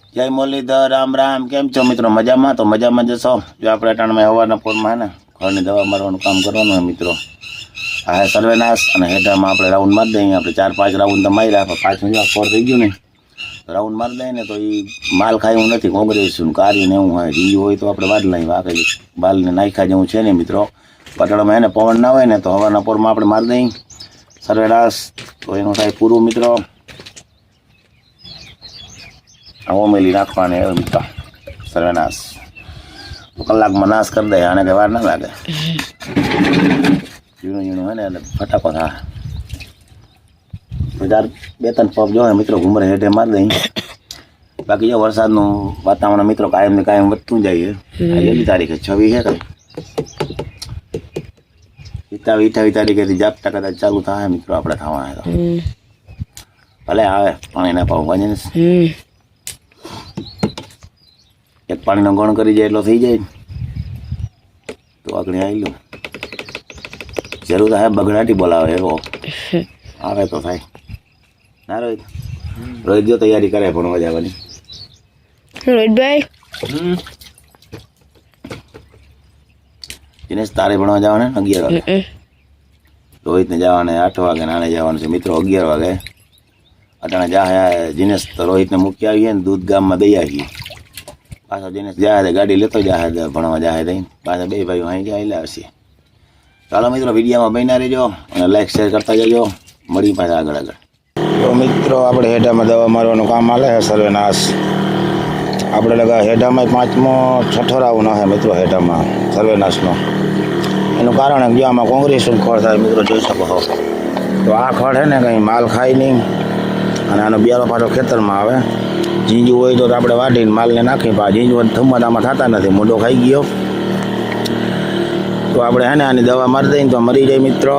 જય મુરલીધર, રામ રામ. કેમ છો મિત્રો? મજામાં? તો મજામાં જશો. જો આપણે અટાણમાં હવાના પોરમાં ને ઘરની દવા મારવાનું કામ કરવાનું હોય મિત્રો. આ સર્વેનાશ અને હેઠામાં આપણે રાઉન્ડ મારી દઈએ. આપણે 4-5 રાઉન્ડ તો મારી રાખો. 5 ફોર થઈ ગયું ને રાઉન્ડ મારી દઈએ ને તો એ માલ ખાય એવું નથી. કોંગ્રેસનું કાર્ય ને એવું હોય જીયું હોય તો આપણે વાડ લાવી વાકે બાલને નાખ્યા જેવું છે ને મિત્રો. પટણમાં એને પવન ના હોય ને તો હવાના પોરમાં આપણે મારી દઈએ સર્વેનાશ, તો એનું થાય પૂરું મિત્રો. ઓમેલી નાખવાની હવે મિત્રો સર્વેનાશ કલાકમાં નાશ કરી દે. આને કઈ વાર ના લાગે. ઝીણું ઝીણું હોય ને એટલે ફટાકો થાય. 2-3 પગ જો મિત્રો ઘુમરે હેઠે મારી દઈ. બાકી જો વરસાદનું વાતાવરણ મિત્રો કાયમ ને કાયમ વધતું જાય છે. 1 તારીખે 26 છે કઈ 28 તારીખેથી ઝાપટા કદાચ ચાલુ થાય મિત્રો. આપણે થવાના તો ભલે આવે પાણી ના પાવું વાંધે ને. એક પાણીનો ગણ કરી જાય એટલો થઈ જાય તો આગળ આવી લો. જરૂર થાય બગડાટી બોલાવે એવો આવે તો થાય ના. રોહિત રોહિત જો તૈયારી કરે ભણવા જવાની. રોહિતભાઈ દિનેશ તારે ભણવા જવાને 11 વાગે. રોહિતને જવાને 8 વાગે. નાને જવાનું છે મિત્રો 11 વાગે. અટાણે જાય દિનેશ તો રોહિતને મૂકી આવીએ ને દૂધ ગામમાં દઈ આવીએ. પાછા દિનેશ જાય ગાડી લેતો જાય ભણવા જાય તઈ પાછા 2 ભાઈઓ અહીં જાય આવશે. ચાલો મિત્રો વિડીયોમાં બન્યા રહેજો અને લાઈક શેર કરતા જજો. મળી પાછા આગળ. તો મિત્રો આપણે હેઠામાં દવા મારવાનું કામ હાલે છે સર્વેનાશ. આપણે લગા હેઠામાં 5મો-6થો રાઉન્ડ હશે મિત્રો હેઠામાં સર્વેનાશનો. એનું કારણ જો આમાં કોંગ્રેસનું ખડ થાય મિત્રો જોઈ શકો છો. તો આ ખડ છે ને કંઈ માલ ખાય નહીં અને આનો બિયારો પાછો ખેતરમાં આવે. ઝીંજું હોય તો આપણે વાટીને માલને નાખી પણ ઝીંજું થમવાનામાં થતા નથી. મોઢો ખાઈ ગયો તો આપણે હે ને આની દવા મારી દઈએ તો મરી જાય મિત્રો.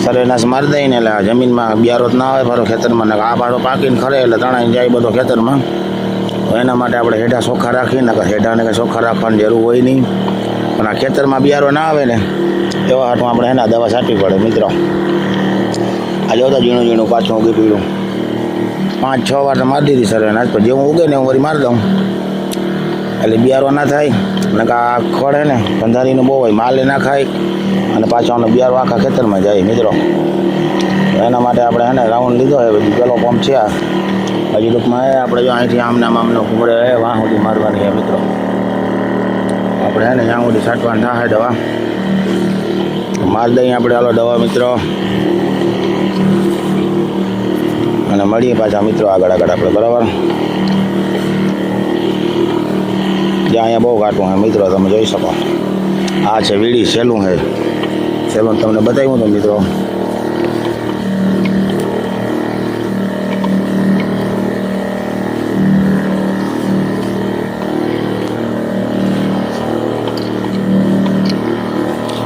સર્વેનાશ મારી દઈને એટલે જમીનમાં બિયારો જ ના આવે પાછો ખેતરમાં. ને આ પાછો પાકીને ખરે એટલે તણાઈને જાય બધો ખેતરમાં. તો એના માટે આપણે હેઠા ચોખ્ખા રાખીને હેઠાને કંઈ ચોખ્ખા રાખવાની જરૂર હોય નહીં. પણ આ ખેતરમાં બિયારો ના આવે ને એવા હાથમાં આપણે એના દવા છાંટવી પડે મિત્રો. આ જોતા ઝીણું ઝીણું પાછું ઉગી પીડું 5-6 વાર તો મારી દીધી સર્વેનાશ. પણ જેવું ઉગે ને હું વળી મારી દઉં એટલે બિયારો ના થાય. ને આ ખડ હે ને ગંધારીનું બહુ હોય માલે ના ખાય અને પાછો આનો બિયારો આખા ખેતરમાં જાય મિત્રો. એના માટે આપણે હે ને રાઉન્ડ લીધો હોય. પેલો પંપ છે આ હજી ટૂંકમાં આપણે જો અહીંથી આમનો કુમડે વાહ સુધી મારવાની છે મિત્રો. આપણે હે ને જ્યાં સુધી છાંટવાની ના હોય દવા મારી દઈએ આપણે. હાલો દવા મિત્રો અને મળીએ પાછા મિત્રો આગળ આપણે બરાબર. જ્યાં અહીંયા બહુ ઘાટું છે મિત્રો તમે જોઈ શકો. આ છે વીડી સેલું છે. સેલું તમને બતાવ્યું તો મિત્રો.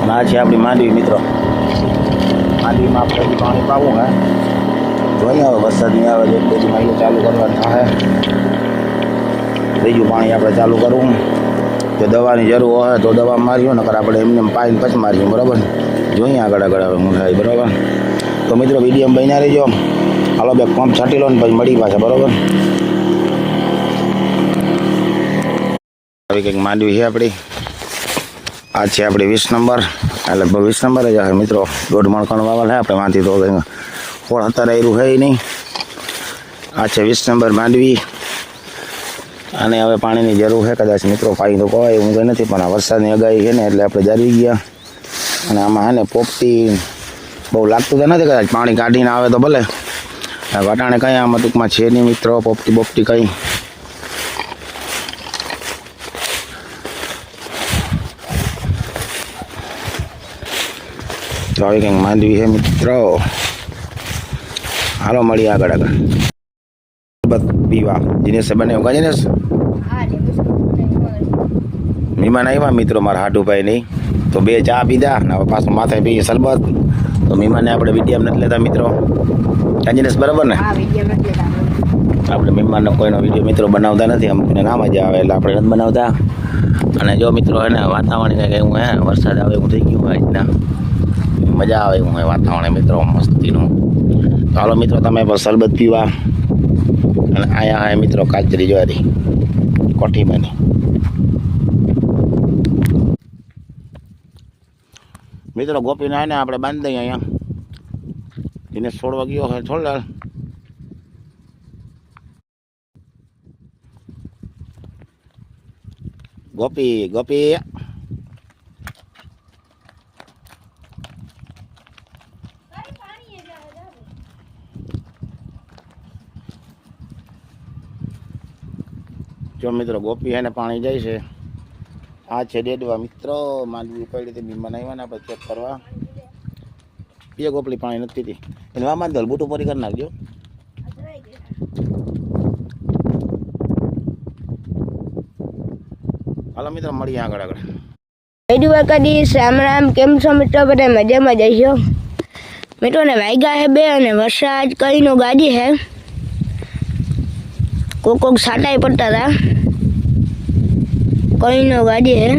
અને આ છે આપણી માંડવી મિત્રો. માંડવીમાં આપણે પાણી પાવું હે જોઈએ હવે વરસાદ નહીં આવે તો બધું અહીંયા ચાલુ કરવાનું થાય. ત્રીજું પાણી આપણે ચાલુ કરવું. જો દવાની જરૂર હોય તો દવા મારીએ નકર આપણે એમને પાઈને પછી મારીએ બરાબર. જોઈએ આગળ હવે હું થાય બરાબર. તો મિત્રો વિડીયોમાં બન્યા રહેજો. હાલો બે પંપ છાંટી લો ને પછી મળી પાછા બરાબર. આવી કંઈક માંડવી છે આપણી. આ છે આપણી 20 નંબર. એટલે 20 નંબર જ હશે મિત્રો. 1.5 મણ વાવલ છે આપણે વાંધી તો ફળ અત્યારે આવ્યું છે નહીં. આ છે 20 નંબર માંડવી. અને હવે પાણીની જરૂર છે કદાચ મિત્રો. પાણી તો કહેવાય એવું કંઈ નથી પણ આ વરસાદની આગાહી છે ને એટલે આપણે જાળવી ગયા. અને આમાં હે ને પોપટી બહુ લાગતું તો નથી. કદાચ પાણી કાઢીને આવે તો ભલે. વટાણે કંઈ આમાં ટૂંકમાં છે નહીં મિત્રો. પોપટી કંઈ તો આવી કંઈક માંડવી છે મિત્રો. હાલો મળીએ આગળ. પીવા દિનેશ બને ઉગા દિનેશ મહેમાન આવ્યા મિત્રો મારા હાટુભાઈ નહીં તો 2 ચા પીધા ને હવે પાછું માથે પીએ શરબત. તો મહેમાનને આપણે વિડીયો નથી લેતા મિત્રો. દિનેશ બરાબર ને આપણે મહેમાનનો કોઈનો વિડીયો મિત્રો બનાવતા નથી. અમુકને ના મજા આવે એટલે આપણે નથી બનાવતા. અને જો મિત્રો એને વાતાવરણ કંઈ એવું હે વરસાદ આવે એવું થઈ ગયું હોય રીતના મજા આવે એવું હોય વાતાવરણ મિત્રો મસ્તીનું. ચાલો મિત્રો તમે પણ શરબત પીવા અને અહીંયા હા મિત્રો કાચરી જ્વારી કોઠીમાંની. મિત્રો ગોપીને આને આપણે બાંધી દઈએ અહીંયા. એને છોડવા ગયો હોય છોડ. ગોપી ગોપી જો મિત્રો ગોપી એને પાણી જાય છે. આ છે ડેડવા મિત્રો. માંડવી ઉપાડી હતી બીમાન આવ્યા ને આપણે ચેક કરવા. બે ગોપલી પાણી નથી પીતી. એને વામાં દલ બૂટું પૂરી કરી નાખજો. હાલો મિત્રો મળીએ આગળ આગળ. રામ રામ. કેમ છો મિત્રો? બધા મજામાં જઈશો મિત્રો. ને વાગ્યા હે 2 અને વરસાદ કઈનો ગાજી હે. કોક સાટાઈ પડતા હતા. કઈનો ગાજી હે.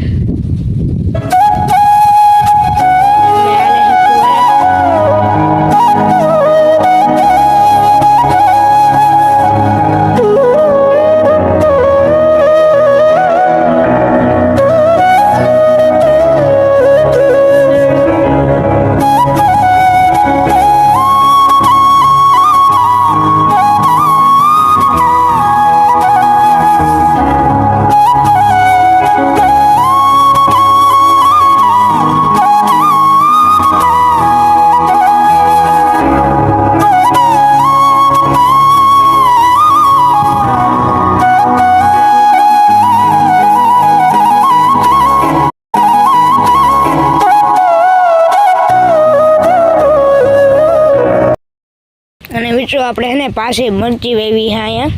અને મિત્રો આપણે એને પાસે મરચી વેવી છે અહીંયા.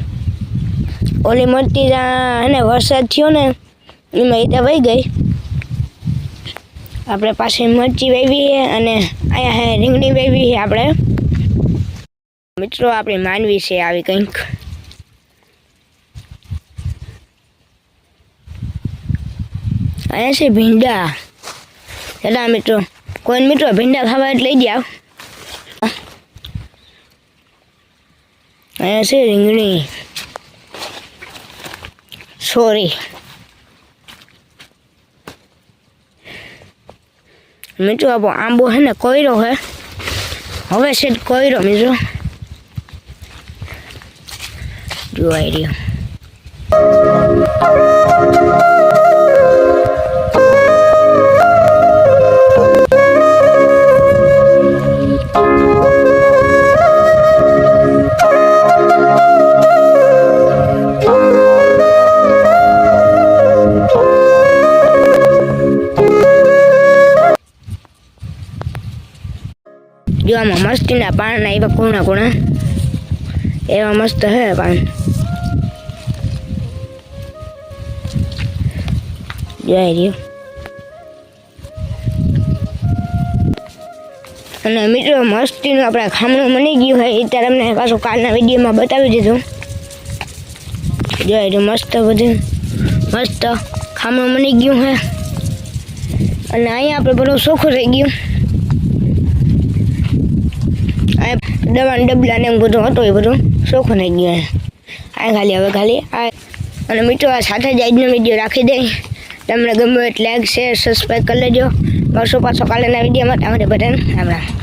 ઓલી મરચી એને વરસાદ થયો ને એમાં એ તો વહી ગઈ. આપણે પાસે મરચી વેવી છે અને અહીંયા હે રીંગણી વેવી છે આપણે. મિત્રો આપણી માનવી છે આવી કંઈક. અહીંયા છે ભીંડા. એટલા મિત્રો કોઈ મિત્રો ભીંડા ખાવા એટલે લઈ જાવ. અહીંયા છે રીંગણી. સોરી મિત્રો આપણો આંબો છે ને કોયરો હે. હવે છે કોયરો મિત્રો જોવાઈ રહ્યો. જો આમાં મસ્તીના પાન એવા કોણા કોણા એવા મસ્ત હે પાન. જોઈ રહ્યો. અને મિત્રો મસ્તીનું આપણે ખામણું બની ગયું હોય એ ત્યારે અમને પાછું કાલના વિડીયોમાં બતાવી દીધું. જોઈ રહ્યું મસ્ત બધું મસ્ત ખામણું બની ગયું હે. અને અહીંયા આપણે બધું ચોખ્ખું થઈ ગયું. દવાના ડબલા ને એમ બધું હતું એ બધું ચોખ્ખું થઈ ગયું. આ ખાલી આ. અને મિત્રો આ સાથે જ આજનો વિડીયો રાખી દઈ. તમને ગમ્યો એટલે લાઈક શેર સબસ્ક્રાઈબ કરી લેજો. મળશું પાછો કાલેના વિડીયોમાં. તમારે બધાને રામ રામ.